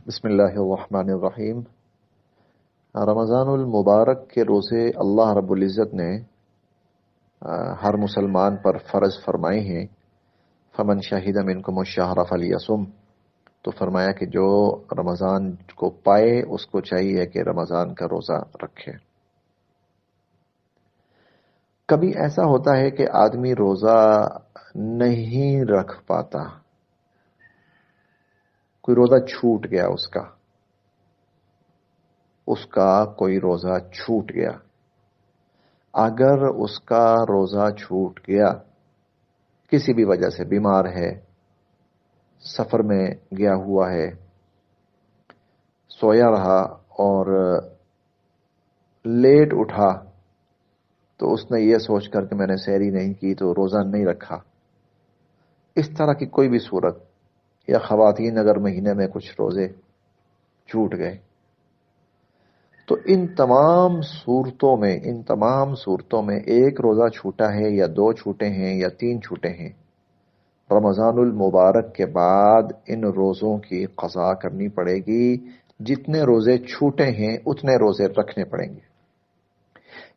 بسم اللہ الرحمن الرحیم۔ رمضان المبارک کے روزے اللہ رب العزت نے ہر مسلمان پر فرض فرمائے ہیں۔ فمن شہد منکم الشہر فلیصم، تو فرمایا کہ جو رمضان کو پائے اس کو چاہیے کہ رمضان کا روزہ رکھے۔ کبھی ایسا ہوتا ہے کہ آدمی روزہ نہیں رکھ پاتا، کوئی روزہ چھوٹ گیا، اس کا کوئی روزہ چھوٹ گیا۔ اگر اس کا روزہ چھوٹ گیا، کسی بھی وجہ سے بیمار ہے، سفر میں گیا ہوا ہے، سویا رہا اور لیٹ اٹھا، تو اس نے یہ سوچ کر کہ میں نے سحری نہیں کی تو روزہ نہیں رکھا، اس طرح کی کوئی بھی صورت، یا خواتین اگر مہینے میں کچھ روزے چھوٹ گئے، تو ان تمام صورتوں میں ایک روزہ چھوٹا ہے یا دو چھوٹے ہیں یا تین چھوٹے ہیں، رمضان المبارک کے بعد ان روزوں کی قضا کرنی پڑے گی۔ جتنے روزے چھوٹے ہیں اتنے روزے رکھنے پڑیں گے۔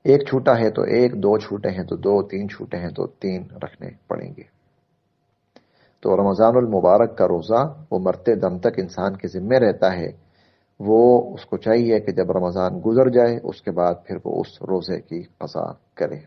ایک چھوٹا ہے تو ایک، دو چھوٹے ہیں تو دو، تین چھوٹے ہیں تو تین رکھنے پڑیں گے۔ تو رمضان المبارک کا روزہ وہ مرتے دم تک انسان کے ذمہ رہتا ہے۔ وہ اس کو چاہیے کہ جب رمضان گزر جائے اس کے بعد پھر وہ اس روزے کی قضا کرے۔